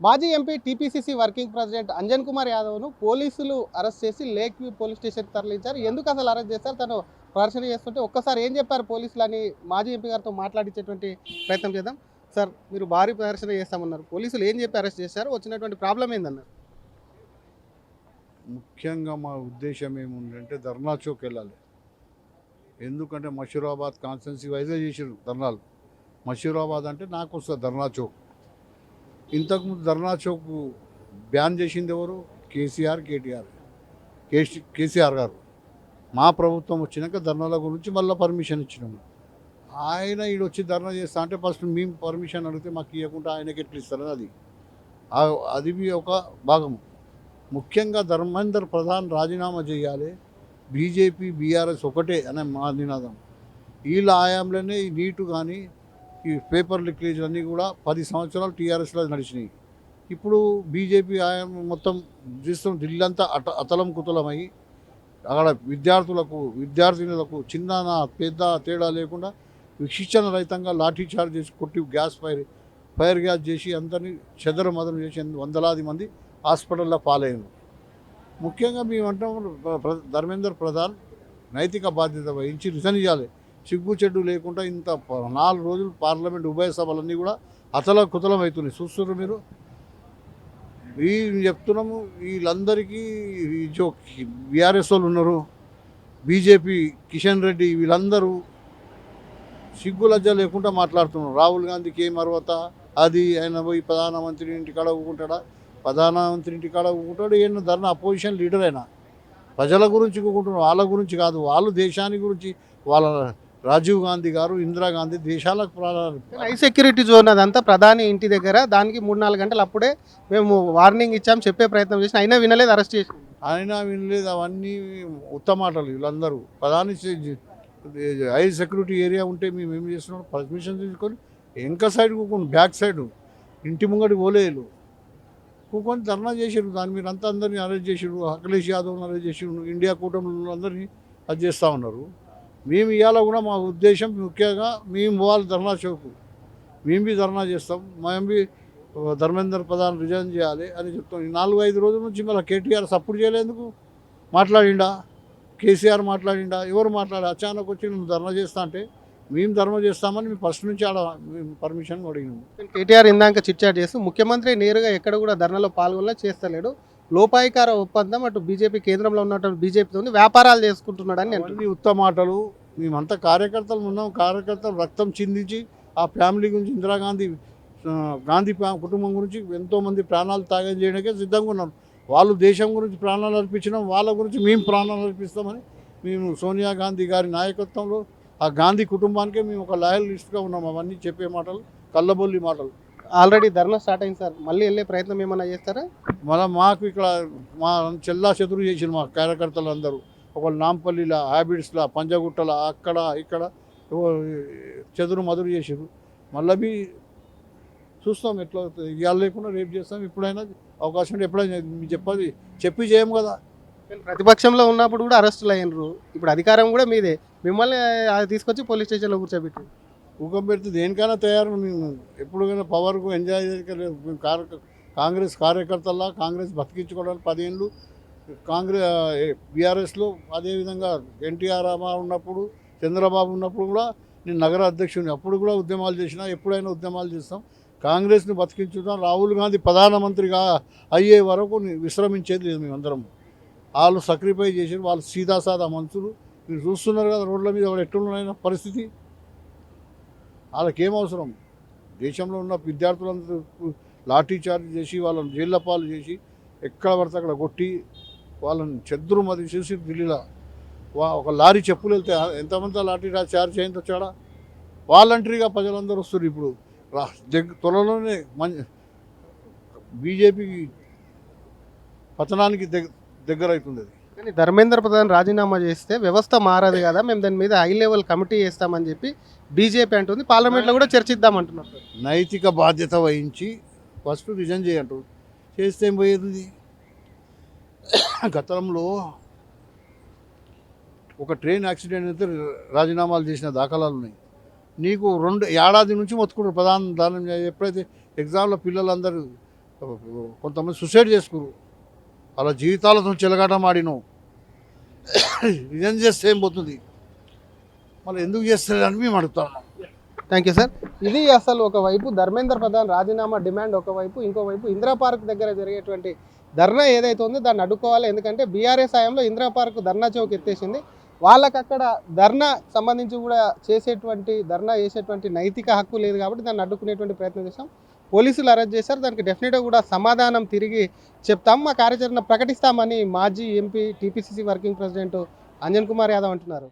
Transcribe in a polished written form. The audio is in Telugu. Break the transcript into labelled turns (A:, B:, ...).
A: మాజీ MP TPCC working president Anjan Kumar యాదవ్ను పోలీసులు అరెస్ట్ చేసి లేక్ వ్యూ పోలీస్ స్టేషన్కి తరలించారు. ఎందుకు అసలు అరెస్ట్ చేశారు? తను ప్రదర్శన చేస్తుంటే ఒక్కసారి ఏం చెప్పారు పోలీసులు అని మాజీ ఎంపీ గారితో మాట్లాడించేటువంటి ప్రయత్నం చేద్దాం. సార్, మీరు భారీ ప్రదర్శన చేస్తామన్నారు. పోలీసులు ఏం చెప్పి అరెస్ట్ చేశారు? వచ్చినటువంటి ప్రాబ్లం ఏందన్నారు?
B: ముఖ్యంగా మా ఉద్దేశం ఏముందంటే ధర్నా చౌక్ వెళ్ళాలి. ఎందుకంటే మషూరాబాద్ కాన్స్టెన్సీ వైజే చేసారు ధర్నాలు. మషూరాబాద్ అంటే నాకు వస్తుంది ధర్నా చౌక్. ఇంతకుముందు ధర్నా చౌక్ బ్యాన్ చేసింది ఎవరు? కేసీఆర్, కేసీఆర్ గారు. మా ప్రభుత్వం వచ్చినాక ధర్నాల గురించి మళ్ళీ పర్మిషన్ ఇచ్చినాము. ఆయన ఈడొచ్చి ధర్నా చేస్తా అంటే ఫస్ట్ మేము పర్మిషన్ అడిగితే మాకు ఇవ్వకుండా ఆయనకి ఎట్లా ఇస్తారని అది ఒక భాగం. ముఖ్యంగా ధర్మేందర్ ప్రధాన్ రాజీనామా చేయాలి. బీజేపీ బీఆర్ఎస్ ఒకటే అనే మా నినాదం. వీళ్ళ ఆయాంలోనే ఈ నీటు కానీ ఈ పేపర్ లీకేజ్ అన్నీ కూడా 10 సంవత్సరాలు టీఆర్ఎస్లో నడిచినాయి. ఇప్పుడు బీజేపీ ఆయాం మొత్తం చూస్తాం. ఢిల్లీ అంతా అతలం కుతలమై అక్కడ విద్యార్థినులకు చిన్న పెద్ద తేడా లేకుండా విశిక్షణ రహితంగా లాఠీ చార్జ్ చేసి కొట్టి ఫైర్ గ్యాస్ చేసి అందరినీ చెదరమదనం చేసి వందలాది మంది హాస్పిటల్లో పాలయ్యారు. ముఖ్యంగా మేమంటాం ధర్మేందర్ ప్రధాన్ నైతిక బాధ్యత వహించి రిజైన్ చేయాలి. సిగ్గు చెడ్డు లేకుండా ఇంత 4 రోజులు పార్లమెంట్ ఉభయ సభలన్నీ కూడా అతల కుతలం అవుతున్నాయి. చూస్తున్నారు మీరు. చెప్తున్నాము వీళ్ళందరికీ బీఆర్ఎస్ వాళ్ళు ఉన్నారు, బీజేపీ కిషన్ రెడ్డి వీళ్ళందరూ సిగ్గు లజ్జ లేకుండా మాట్లాడుతున్నారు. రాహుల్ గాంధీకి ఏం అర్హత? అది ఆయన పోయి ప్రధానమంత్రి ఇంటికాడ ఊకుంటాడా? ప్రధానమంత్రి ఇంటికాడ ఊకుంటాడు. ఏమన్నా ధర్నా అపోజిషన్ లీడర్ అయినా ప్రజల గురించి ఊకుంటున్నారు, వాళ్ళ గురించి కాదు. వాళ్ళు దేశానికి గురించి వాళ్ళ రాజీవ్ గాంధీ గారు, ఇందిరాగాంధీ దేశాలకు ప్రాణాలు.
A: హై సెక్యూరిటీ జోన్ అదంతా ప్రధాని ఇంటి దగ్గర. దానికి 3-4 గంటలు అప్పుడే మేము వార్నింగ్ ఇచ్చాం, చెప్పే ప్రయత్నం చేసిన అయినా వినలేదు, అరెస్ట్ చేసి.
B: అయినా వినలేదు. అవన్నీ ఉత్తమాటలు. వీళ్ళందరూ ప్రధాని హై సెక్యూరిటీ ఏరియా ఉంటే మేము ఏం చేస్తున్నాం? పర్మిషన్ తీసుకొని వెనక సైడ్ కూకొని బ్యాక్ సైడ్ ఇంటి ముంగడి పోలేదు కూకొని ధర్నా చేసారు. దాని మీరు అంతా అందరినీ అరెస్ట్ చేసారు. అఖిలేష్ యాదవ్ని అరెస్ట్ చేసారు. ఇండియా కూటమిలో అందరినీ అది చేస్తూ ఉన్నారు. మేము ఇవాళ కూడా మా ఉద్దేశం ముఖ్యంగా మేము పోవాలి ధర్నా చౌక్. మేము ధర్నా చేస్తాం. మేము ధర్మేందర్ ప్రధాన్ రిజైన్ చేయాలి అని చెప్తాం. ఈ 4-5 రోజుల నుంచి మళ్ళీ కేటీఆర్ సపోర్ట్ చేయలేందుకు? మాట్లాడిండా? కేసీఆర్ మాట్లాడిండా? ఎవరు మాట్లాడి అచానక్ వచ్చి నువ్వు ధర్నా చేస్తా అంటే మేము ధర్నా చేస్తామని మేము ఫస్ట్ నుంచి ఆడ మేము పర్మిషన్ అడిగినాము.
A: కేటీఆర్ ఇందాక చిట్చాట్ చేస్తూ ముఖ్యమంత్రి నేరుగా ఎక్కడ కూడా ధర్నాలో పాల్గొనలే, చేస్తలేడు, లోపాయికార ఒప్పందం అటు బీజేపీ కేంద్రంలో ఉన్నటువంటి బీజేపీతో వ్యాపారాలు చేసుకుంటున్నాడని
B: అన్ని ఉత్తమాటలు. మేమంతా కార్యకర్తలు ఉన్నాం. కార్యకర్తలు రక్తం చిందించి ఆ ఫ్యామిలీ గురించి గాంధీ కుటుంబం గురించి ఎంతోమంది ప్రాణాలు త్యాగం చేయడానికే సిద్ధంగా ఉన్నాం. వాళ్ళు దేశం గురించి ప్రాణాలు అర్పించడం, వాళ్ళ గురించి మేము ప్రాణాలు అర్పిస్తామని మేము సోనియా గాంధీ గారి నాయకత్వంలో ఆ గాంధీ కుటుంబానికే మేము ఒక లాయల్ లిస్ట్గా ఉన్నాం. అవన్నీ చెప్పే మాటలు కళ్ళబొల్లి మాటలు.
A: ఆల్రెడీ ధర్నా స్టార్ట్ అయింది సార్, మళ్ళీ వెళ్ళే ప్రయత్నం ఏమైనా చేస్తారా?
B: మాకు ఇక్కడ మా చెల్లా చెదురు చేసిన మా కార్యకర్తలు అందరూ ఒకళ్ళు నాంపల్లిలా, హ్యాబిట్స్లా, పంజగుట్టల, అక్కడ ఇక్కడ చెదురు మదురు చేసారు. మళ్ళీ చూస్తాం ఎట్లా ఇవాళ లేకుండా రేపు చేస్తాం. ఎప్పుడైనా అవకాశం ఉంటే ఎప్పుడైనా చెప్పి చేయం కదా.
A: ప్రతిపక్షంలో ఉన్నప్పుడు కూడా అరెస్టులు అయినరు, ఇప్పుడు అధికారం కూడా మీదే, మిమ్మల్ని తీసుకొచ్చి పోలీస్ స్టేషన్లో కూర్చోబెట్టి
B: ఊకం పెడితే దేనికైనా తయారు. మేము ఎప్పుడైనా పవర్కు ఎంజాయ్ మేము కాంగ్రెస్ కార్యకర్తల్లా కాంగ్రెస్ బతికించుకోవడానికి 10 ఏళ్ళు బీఆర్ఎస్లో. అదేవిధంగా ఎన్టీఆర్ రామారావు ఉన్నప్పుడు, చంద్రబాబు ఉన్నప్పుడు కూడా నేను నగర అధ్యక్షుడిని. అప్పుడు కూడా ఉద్యమాలు చేసినా, ఎప్పుడైనా ఉద్యమాలు చేస్తాం. కాంగ్రెస్ని బతికించుతాం. రాహుల్ గాంధీ ప్రధానమంత్రిగా అయ్యే వరకు విశ్రమించేది లేదు. మేమందరం వాళ్ళు సాక్రిఫై చేసి వాళ్ళు సీదాసాదా మనుషులు. మీరు చూస్తున్నారు కదా రోడ్ల మీద ఎట్లున్న పరిస్థితి. వాళ్ళకేం అవసరం? దేశంలో ఉన్న విద్యార్థులందరూ లాఠీ చార్జ్ చేసి వాళ్ళని జైళ్ళ పాలు చేసి ఎక్కడ పడితే అక్కడ కొట్టి వాళ్ళని చెద్దురు మది చేసి ఢిల్లీలో ఒక లారీ చెప్పులు వెళ్తే ఎంతమంది లాఠీ చార్జ్ అయింది వచ్చాడా? వాలంటరీగా ప్రజలందరూ వస్తారు. ఇప్పుడు త్వరలోనే బీజేపీ పతనానికి దగ్గర అవుతుంది.
A: కానీ ధర్మేంద్ర ప్రధాన్ రాజీనామా చేస్తే వ్యవస్థ మారదు కదా, మేము దాని మీద హై లెవెల్ కమిటీ చేస్తామని చెప్పి బీజేపీ అంటుంది. పార్లమెంట్లో కూడా చర్చిద్దామంటున్నారు.
B: నైతిక బాధ్యత వహించి ఫస్ట్ రిజైన్ చేయంటారు. చేస్తే ఏం పోయేది? గతంలో ఒక ట్రైన్ యాక్సిడెంట్ అయితే రాజీనామాలు చేసిన దాఖలాలు ఉన్నాయి. నీకు 2 ఏడాది నుంచి మొత్తుకుంటారు ప్రధాన దానం. ఎప్పుడైతే ఎగ్జామ్లో పిల్లలందరూ కొంతమంది సూసైడ్ చేసుకురు, వాళ్ళ జీవితాలతో చెలగాటం ఆడినాం. నిజం చేస్తే ఏం పోతుంది, మళ్ళీ ఎందుకు చేస్తారని మేము అడుగుతున్నాం.
A: Thank you sir. ఇది అసలు ఒకవైపు ధర్మేంద్ర ప్రధాన్ రాజీనామా డిమాండ్ ఒకవైపు, ఇంకోవైపు ఇందిరా పార్క్ దగ్గర జరిగేటువంటి ధర్నా ఏదైతే ఉందో దాన్ని అడ్డుకోవాలి. ఎందుకంటే బీఆర్ఎస్ హయాంలో ఇందిరా పార్క్ ధర్నా చౌక్ ఎత్తేసింది. వాళ్ళకి అక్కడ ధర్నా సంబంధించి కూడా ధర్నా చేసేటువంటి నైతిక హక్కు లేదు కాబట్టి దాన్ని అడ్డుకునేటువంటి ప్రయత్నం చేస్తాం. పోలీసులు అరెస్ట్ చేశారు. దానికి డెఫినెట్గా కూడా సమాధానం తిరిగి చెప్తాం, మా కార్యాచరణ ప్రకటిస్తామని మాజీ MP TPCC working president Anjan Kumar Yadav అంటున్నారు.